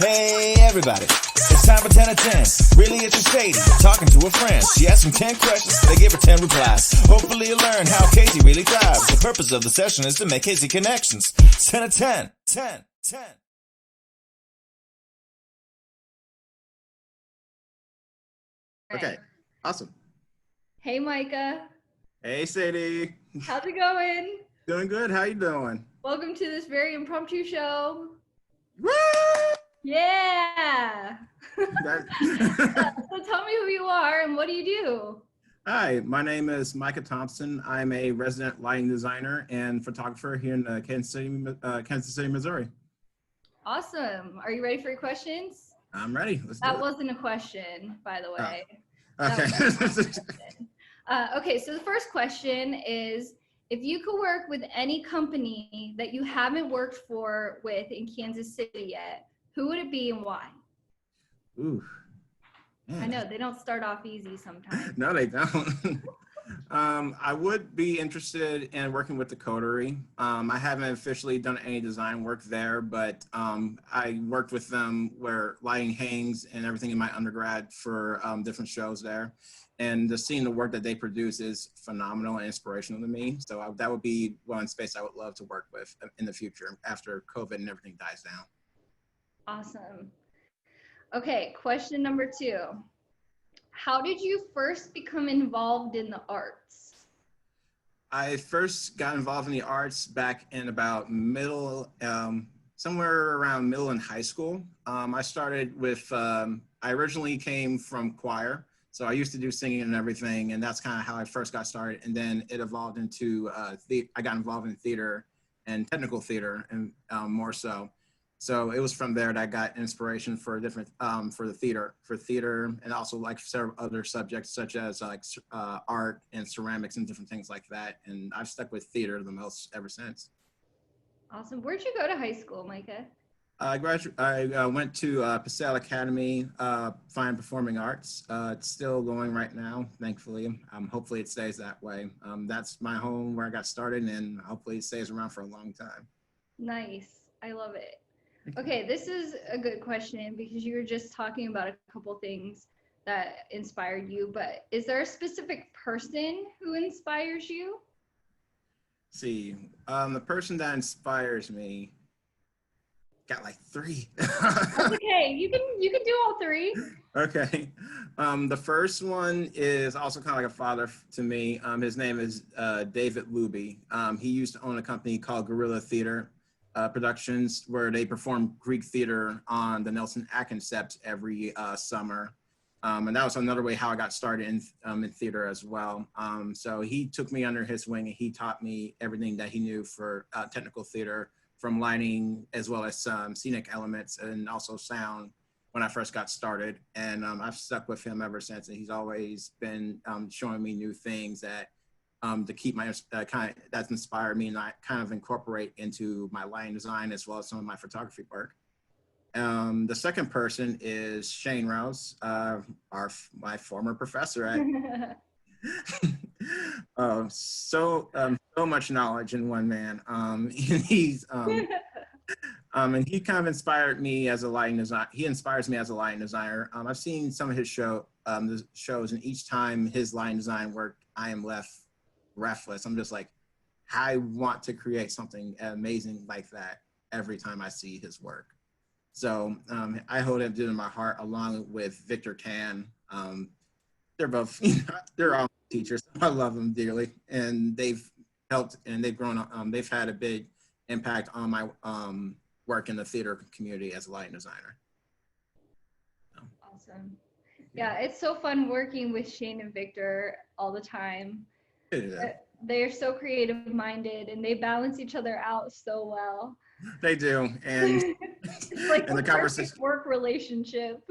Hey everybody, it's time for 10 of 10. Really it's your Sadie, talking to a friend. She asked him 10 questions, they give her 10 replies. Hopefully you'll learn how Casey really thrives. The purpose of the session is to make Casey connections. 10 of 10, 10, 10. Okay, awesome. Hey, Micah. Hey, Sadie. How's it going? Doing good. How you doing? Welcome to this very impromptu show. Woo! Yeah. So tell me who you are and what do you do? Hi, my name is Micah Thompson. I'm a resident lighting designer and photographer here in Kansas City, Missouri. Awesome. Are you ready for your questions? I'm ready. Let's do That it. wasn't a question, by the way. Okay. Okay, so the first question is, if you could work with any company that you haven't worked with in Kansas City yet, who would it be and why? Ooh. I know, they don't start off easy sometimes. No, they don't. I would be interested in working with the Coterie. I haven't officially done any design work there, but I worked with them where lighting hangs and everything in my undergrad for different shows there. And just seeing the work that they produce is phenomenal and inspirational to me. So that would be one space I would love to work with in the future after COVID and everything dies down. Awesome. Okay, question number 2. How did you first become involved in the arts? I first got involved in the arts back in about somewhere around middle and high school. I started with, I originally came from choir. So I used to do singing and everything, and that's kind of how I first got started. And then it evolved into, I got involved in theater and technical theater and more so. So it was from there that I got inspiration for different, for theater, and also like several other subjects such as like art and ceramics and different things like that. And I've stuck with theater the most ever since. Awesome. Where'd you go to high school, Micah? I went to Pascal Academy, Fine Performing Arts. It's still going right now, thankfully. Hopefully it stays that way. That's my home where I got started, and hopefully it stays around for a long time. Nice. I love it. Okay, this is a good question because you were just talking about a couple things that inspired you, but is there a specific person who inspires you? See, the person that inspires me, got like 3. That's okay. You can do all 3. Okay. The first one is also kind of like a father to me. His name is David Luby. He used to own a company called Guerrilla Theater Productions, where they perform Greek theater on the Nelson Atkins Steps every summer. And that was another way how I got started in theater as well. So he took me under his wing and he taught me everything that he knew for technical theater, from lighting as well as scenic elements and also sound when I first got started. And I've stuck with him ever since. And he's always been showing me new things that to keep my that's inspired me, and I kind of incorporate into my lighting design as well as some of my photography work. The second person is Shane Rouse, my former professor at so much knowledge in one man. And he's and he kind of inspired me as a lighting designer. He inspires me as a lighting designer. I've seen some of his shows, and each time his lighting design work, I am left breathless. I'm just like, I want to create something amazing like that every time I see his work. So I hold him dear to my heart, along with Victor Tan. They're both, they're all teachers. I love them dearly, and they've helped and they've grown. They've had a big impact on my work in the theater community as a lighting designer. So. Awesome. Yeah, it's so fun working with Shane and Victor all the time. Yeah. They're so creative minded and they balance each other out so well. They do, and it's like and the conversation work relationship.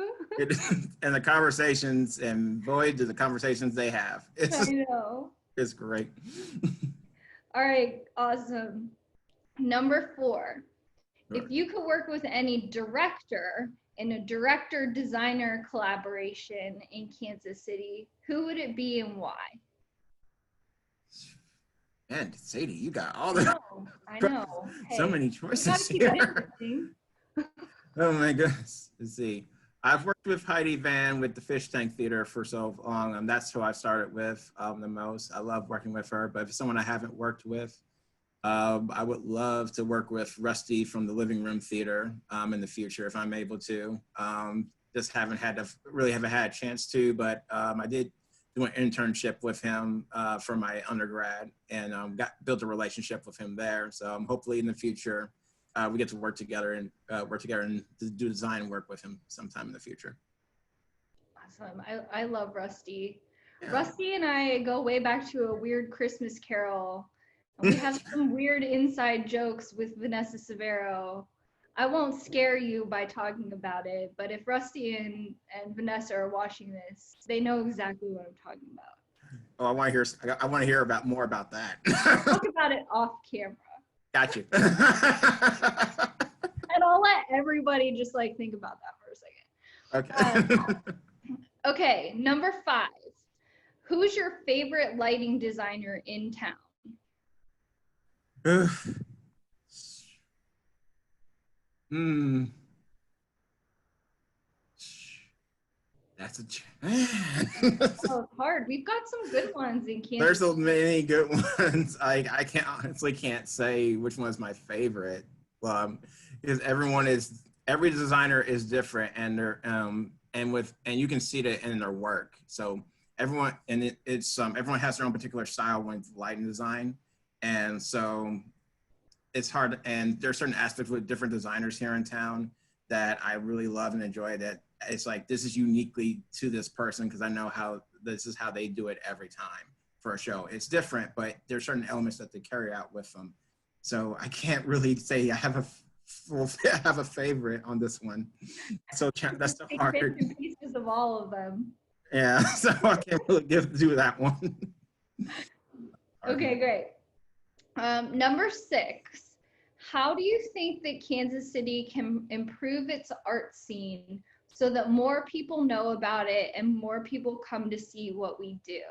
And the conversations, and boy, do the conversations they have. I know. It's great. All right, awesome. Number 4, Sure. if you could work with any director in a director-designer collaboration in Kansas City, who would it be and why? Man, Sadie, you got all the I know. Hey, so many choices keep it here. interesting. Oh my goodness. Let's see. I've worked with Heidi Van with the Fish Tank Theater for so long. That's who I started with the most. I love working with her, but if it's someone I haven't worked with, I would love to work with Rusty from the Living Room Theater in the future if I'm able to. Just haven't had a chance to, but I did do an internship with him for my undergrad and built a relationship with him there. So hopefully in the future, we get to work together and do design work with him sometime in the future. Awesome. I love Rusty. Yeah. Rusty and I go way back to a weird Christmas Carol. And we have some weird inside jokes with Vanessa Severo. I won't scare you by talking about it, but if Rusty and Vanessa are watching this, they know exactly what I'm talking about. Oh, I want to hear more about that. Talk about it off camera. Got you. And I'll let everybody just like think about that for a second. Okay. Okay, number 5. Who's your favorite lighting designer in town? That's a Oh, it's hard. We've got some good ones in Kansas. There's so many good ones. I honestly can't say which one's my favorite. Because every designer is different, and they're and you can see that in their work. So everyone everyone has their own particular style when it's lighting design, and so it's hard. And there's certain aspects with different designers here in town that I really love and enjoy. That it's like this is uniquely to this person because I know how this is how they do it every time for a show. It's different, but there's certain elements that they carry out with them. So I can't really say I have a favorite on this one. So that's the hard. Pieces of all of them. Yeah, so I can't really do that one. Okay, great. Number 6. How do you think that Kansas City can improve its art scene so that more people know about it and more people come to see what we do?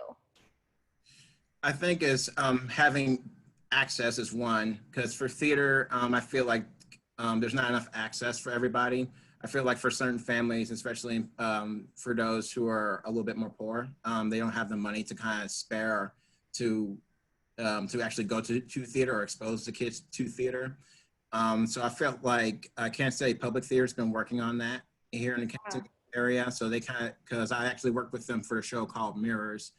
I think is having access is one, because for theater, I feel like there's not enough access for everybody. I feel like for certain families, especially for those who are a little bit more poor, they don't have the money to kind of spare to actually go to theater or expose the kids to theater. So I felt like I can't say public theater's been working on that here in the Kansas area. So they because I actually worked with them for a show called Mirrors,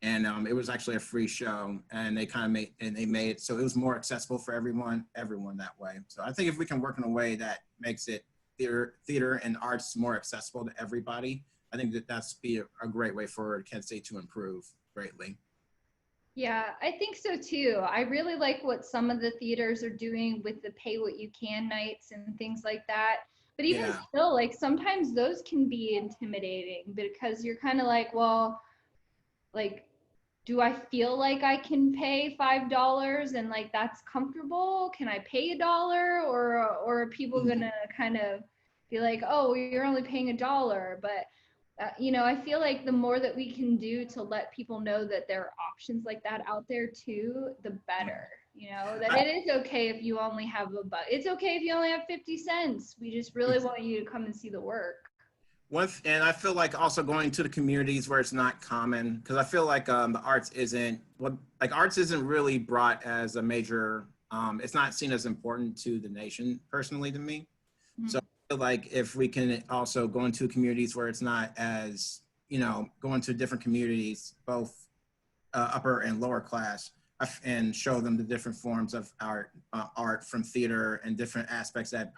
and it was actually a free show, and they made it so it was more accessible for everyone that way. So I think if we can work in a way that makes it theater and arts more accessible to everybody, I think that's be a great way for Kansas State to improve greatly. Yeah, I think so too. I really like what some of the theaters are doing with the pay what you can nights and things like that. But even still, like sometimes those can be intimidating because you're kind of like, well, like, do I feel like I can pay $5 and like that's comfortable? Can I pay $1, or are people gonna kind of be like, oh, you're only paying $1? But I feel like the more that we can do to let people know that there are options like that out there too, the better. That it is okay if you only have $1. It's okay if you only have 50 cents. We just really want you to come and see the work. And I feel like also going to the communities where it's not common, because I feel like the arts isn't really brought as a major, it's not seen as important to the nation personally to me. Mm-hmm. So I feel like if we can also go into communities where it's not as, going to different communities, both upper and lower class, and show them the different forms of art from theater and different aspects that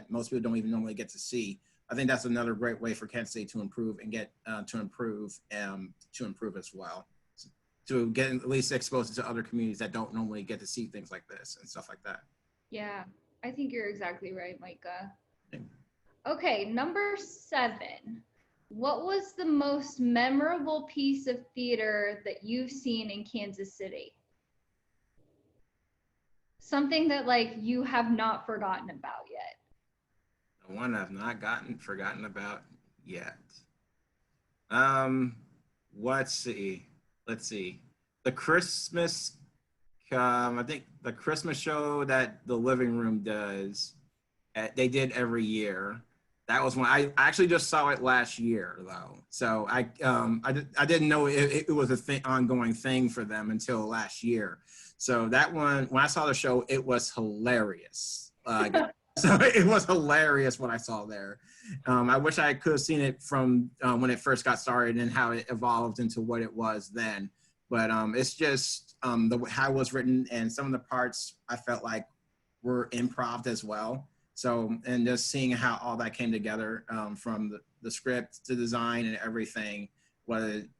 most people don't even normally get to see. I think that's another great way for Kansas State to improve and get to improve as well, to get at least exposed to other communities that don't normally get to see things like this and stuff like that. Yeah, I think you're exactly right, Micah. Okay, number 7. What was the most memorable piece of theater that you've seen in Kansas City? Something that like you have not forgotten about yet. One I've not forgotten about yet. Let's see. The Christmas, I think the Christmas show that the Living Room does, they did every year. That was when I actually just saw it last year though. So I didn't know it was a ongoing thing for them until last year. So that one, when I saw the show, it was hilarious. So it was hilarious what I saw there. I wish I could have seen it from when it first got started and how it evolved into what it was then. But it's just how it was written, and some of the parts I felt like were improv as well. So, and just seeing how all that came together from the script to design and everything,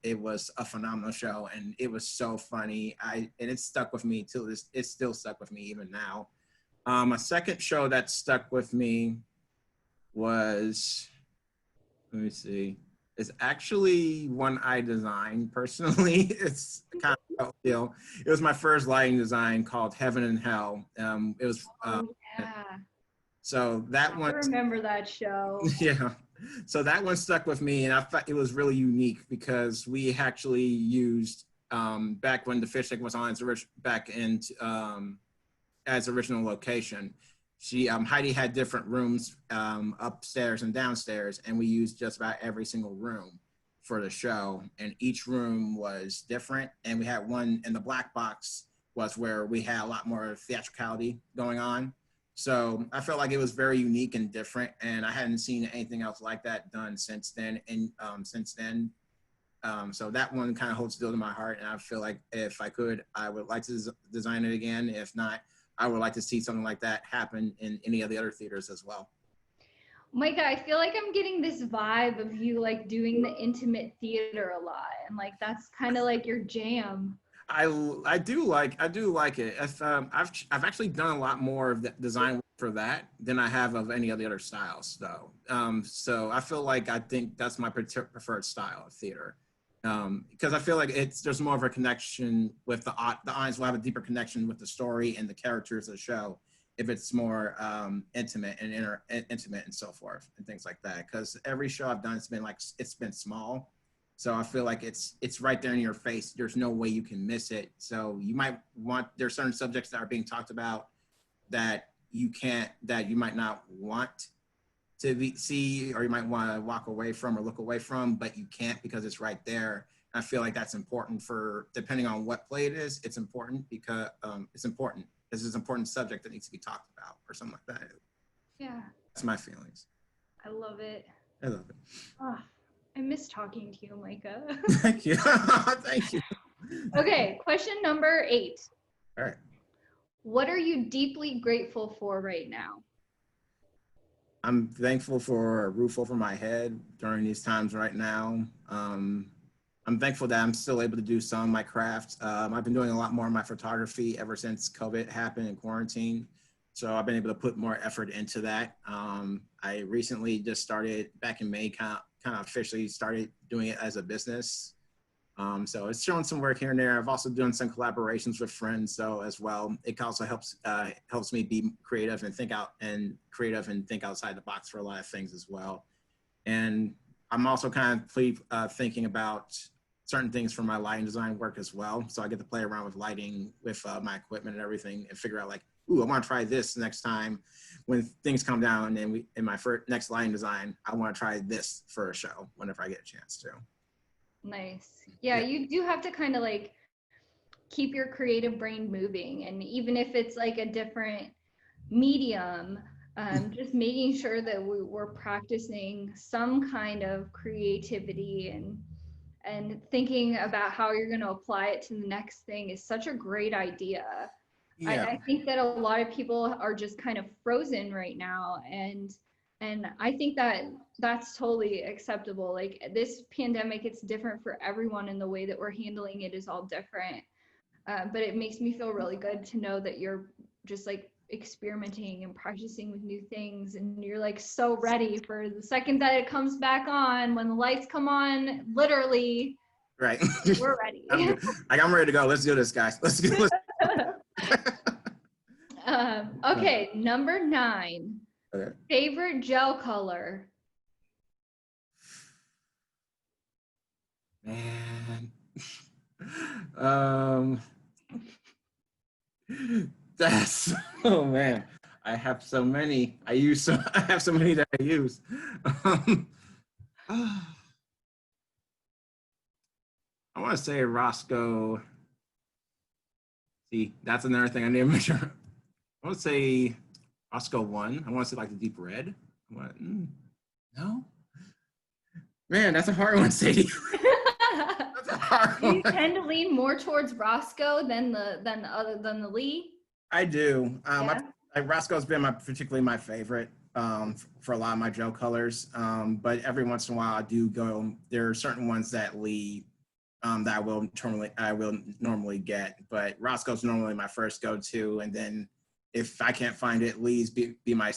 it was a phenomenal show, and it was so funny. And it stuck with me till it's still stuck with me even now. A second show that stuck with me was, let me see, it's actually one I designed personally. It's kind of a deal. It was my first lighting design called Heaven and Hell. It was Yeah. So that one. I remember that show. Yeah. So that one stuck with me, and I thought it was really unique because we actually used back when the fish tank was on as original location. Heidi had different rooms upstairs and downstairs, and we used just about every single room for the show, and each room was different. And we had one in the black box was where we had a lot more theatricality going on. So I felt like it was very unique and different, and I hadn't seen anything else like that done since then. So that one kind of holds still to my heart, and I feel like if I could, I would like to design it again. If not, I would like to see something like that happen in any of the other theaters as well. Micah, I feel like I'm getting this vibe of you like doing the intimate theater a lot, and like that's kind of like your jam. I do like it. I've actually done a lot more of the design work for that than I have of any of the other styles though. So I feel like I think that's my preferred style of theater. Because I feel like there's more of a connection with the audience will have a deeper connection with the story and the characters of the show if it's more intimate and so forth and things like that. Because every show I've done, it's been small. So I feel like it's right there in your face. There's no way you can miss it. So there's certain subjects that are being talked about that you might not want to see, or you might want to walk away from or look away from, but you can't because it's right there. And I feel like that's important depending on what play it is, it's important because it's important. This is an important subject that needs to be talked about or something like that. Yeah. That's my feelings. I love it. I love it. Oh, I miss talking to you, Micah. Thank you. Thank you. Okay, question number 8. All right. What are you deeply grateful for right now? I'm thankful for a roof over my head during these times right now. I'm thankful that I'm still able to do some of my craft. I've been doing a lot more of my photography ever since COVID happened and quarantine. So I've been able to put more effort into that. I recently just started back in May, kind of officially started doing it as a business. So it's showing some work here and there. I've also done some collaborations with friends though as well. It also helps me be creative and think outside the box for a lot of things as well. And I'm also kind of thinking about certain things for my lighting design work as well. So I get to play around with lighting with my equipment and everything and figure out like, ooh, I want to try this next time when things come down and in my next lighting design, I want to try this for a show whenever I get a chance to. Nice. Yeah, you do have to kind of like keep your creative brain moving. And even if it's like a different medium, just making sure that we're practicing some kind of creativity and thinking about how you're going to apply it to the next thing is such a great idea. Yeah. I think that a lot of people are just kind of frozen right now, and I think that that's totally acceptable. Like this pandemic, it's different for everyone, and the way that we're handling it is all different. But it makes me feel really good to know that you're just like experimenting and practicing with new things, and you're like so ready for the second that it comes back on, when the lights come on, literally. Right. We're ready. I'm ready to go. Let's do this, guys. Let's do this. Okay, number 9. Okay. Favorite gel color? Man. That's, oh man. I have so many. I have so many that I use. I want to say Rosco. See, that's another thing I need to make sure. I want to say Rosco 1. I want to say like the deep red. No? Man, that's a hard one, Sadie. That's a hard Do you one. tend to lean more towards Roscoe than the Lee? I do. Yeah. Roscoe's been particularly my favorite for a lot of my gel colors. But every once in a while, I do go. There are certain ones that Lee that I will normally get. But Roscoe's normally my first go-to, and then if I can't find it, Lee's be my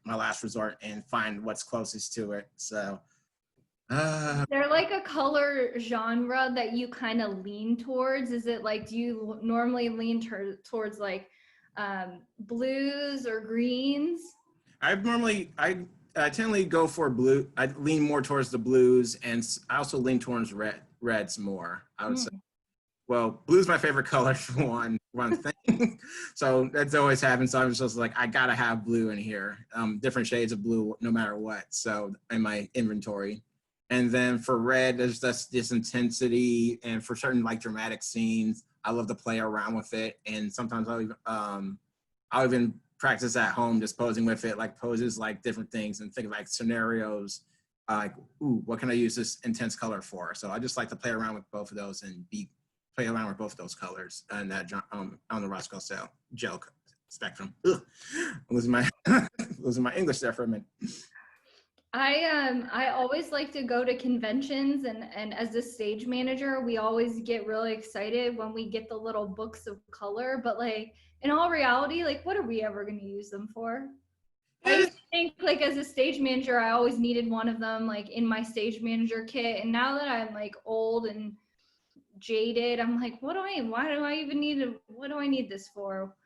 last resort, and find what's closest to it. So. They're like a color genre that you kind of lean towards. Is it like, do you normally lean towards like blues or greens? I tend to go for blue. I lean more towards the blues, and I also lean towards reds more. I would say. Well, blue's my favorite color for one thing. So that's always happened. So I was just like, I gotta have blue in here. Different shades of blue, no matter what. So in my inventory. And then for red, there's this intensity, and for certain like dramatic scenes, I love to play around with it. And sometimes I'll even practice at home, just posing with it, like poses like different things, and think of like scenarios, like, ooh, what can I use this intense color for? So I just like to play around with both of those and play around with both of those colors and that on the Rosco gel spectrum. Ugh. Losing my English there for a minute. I always like to go to conventions, and as a stage manager, we always get really excited when we get the little books of color, but like in all reality, like what are we ever going to use them for? I used to think like as a stage manager, I always needed one of them like in my stage manager kit, and now that I'm like old and jaded, I'm like, what do I need this for?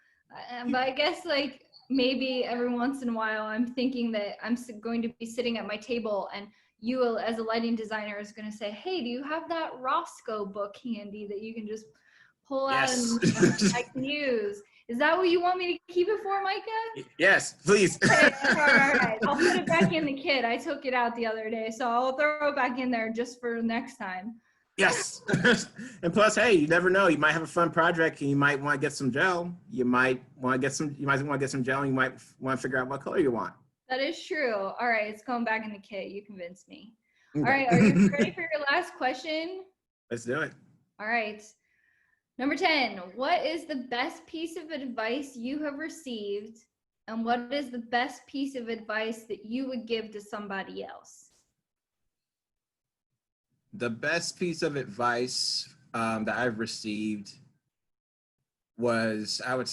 But I guess like maybe every once in a while I'm thinking that I'm going to be sitting at my table, and you as a lighting designer is going to say, hey, do you have that Rosco book handy that you can just pull out and I can use? Is that what you want me to keep it for, Micah? Yes, please. Okay, all right. I'll put it back in the kit. I took it out the other day, so I'll throw it back in there just for next time. Yes. And plus, hey, you never know. You might have a fun project and you might want to get some gel. You might want to get some gel, and you might want to figure out what color you want. That is true. All right, it's going back in the kit. You convinced me. Okay. All right, are you ready for your last question? Let's do it. All right. Number 10, what is the best piece of advice you have received, and what is the best piece of advice that you would give to somebody else? The best piece of advice that I've received was, I would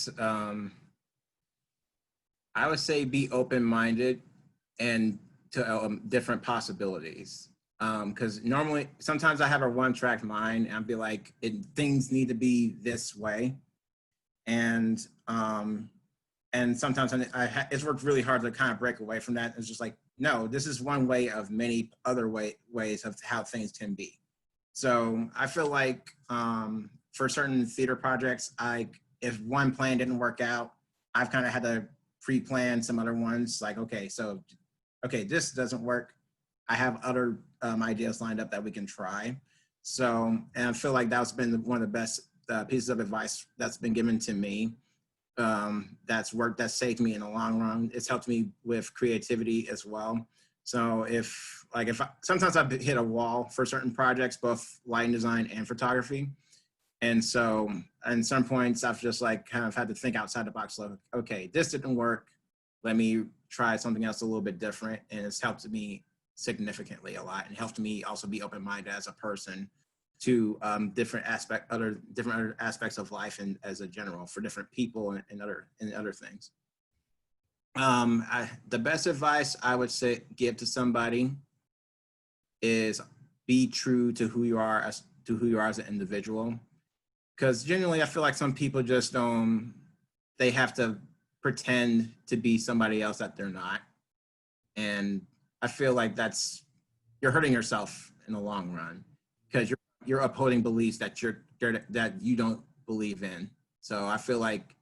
say be open-minded and to different possibilities. Because sometimes I have a one-track mind, and I'll be like, things need to be this way. And sometimes it's worked really hard to kind of break away from that. It's just like, no, this is one way of many other ways of how things can be. So I feel like for certain theater projects, if one plan didn't work out, I've kind of had to pre-plan some other ones. Like, okay, this doesn't work. I have other ideas lined up that we can try. So, and I feel like that's been one of the best pieces of advice that's been given to me. That's worked, that saved me in the long run. It's helped me with creativity as well. So sometimes I've hit a wall for certain projects, both lighting design and photography. And so at some points I've just like kind of had to think outside the box, like, okay, this didn't work. Let me try something else a little bit different. And it's helped me significantly a lot, and helped me also be open-minded as a person to different aspects of life and as a general for different people and other things. The best advice I would say give to somebody is be true to who you are as an individual. Because generally I feel like some people just they have to pretend to be somebody else that they're not. And I feel like you're hurting yourself in the long run, because you're upholding beliefs that you don't believe in. So I feel like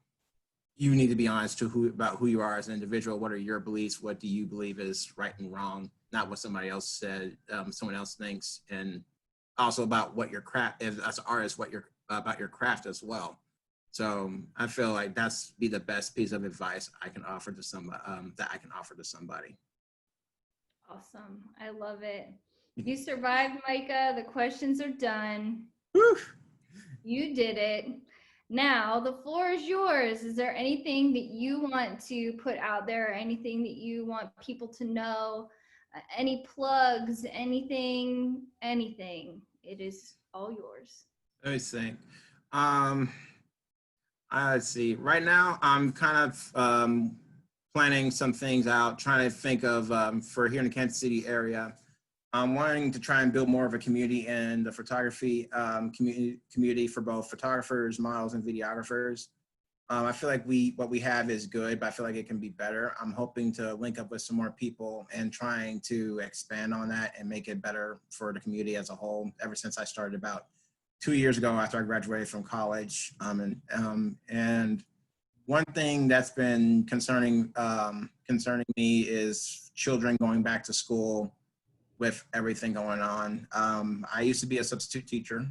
you need to be honest about who you are as an individual. What are your beliefs? What do you believe is right and wrong? Not what somebody else said, someone else thinks, and also about what your craft is as an artist, about your craft as well. So I feel like that's be the best piece of advice I can offer to somebody, that I can offer to somebody. Awesome. I love it. You survived, Micah. The questions are done. Whew. You did it. Now the floor is yours. Is there anything that you want to put out there? Anything that you want people to know? Any plugs? Anything? It is all yours. Let me think. Let's see. Right now, I'm kind of planning some things out, trying to think of for here in the Kansas City area. I'm wanting to try and build more of a community in the photography community for both photographers, models, and videographers. I feel like what we have is good, but I feel like it can be better. I'm hoping to link up with some more people and trying to expand on that and make it better for the community as a whole. Ever since I started about 2 years ago after I graduated from college, and one thing that's been concerning me is children going back to school with everything going on. I used to be a substitute teacher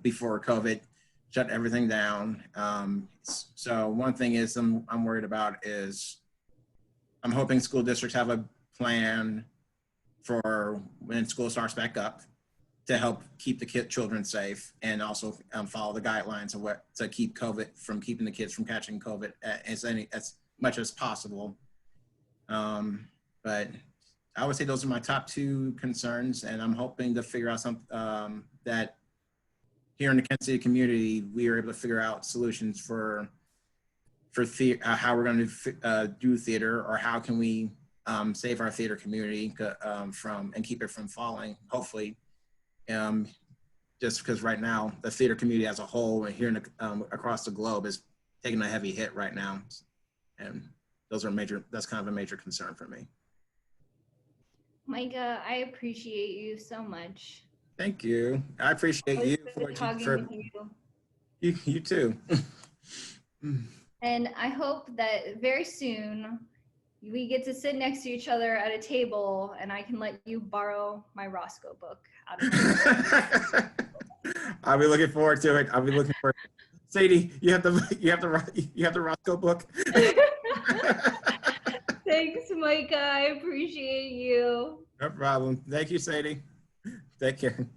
before COVID shut everything down. So one thing is I'm worried about is I'm hoping school districts have a plan for when school starts back up to help keep the children safe, and also follow the guidelines of what to keep COVID from keeping the kids from catching COVID as much as possible. But I would say those are my top two concerns, and I'm hoping to figure out some that here in the Kansas City community, we are able to figure out solutions for how we're going to do theater, or how can we save our theater community from and keep it from falling, hopefully. Just because right now the theater community as a whole and here in across the globe is taking a heavy hit right now, and that's kind of a major concern for me. Micah, I appreciate you so much. Thank you. I appreciate you for talking with you. You too. And I hope that very soon we get to sit next to each other at a table, and I can let you borrow my Rosco book out of my I'll be looking forward to it. Sadie, you have the Rosco book. Thanks, Micah. I appreciate you. No problem. Thank you, Sadie. Take care.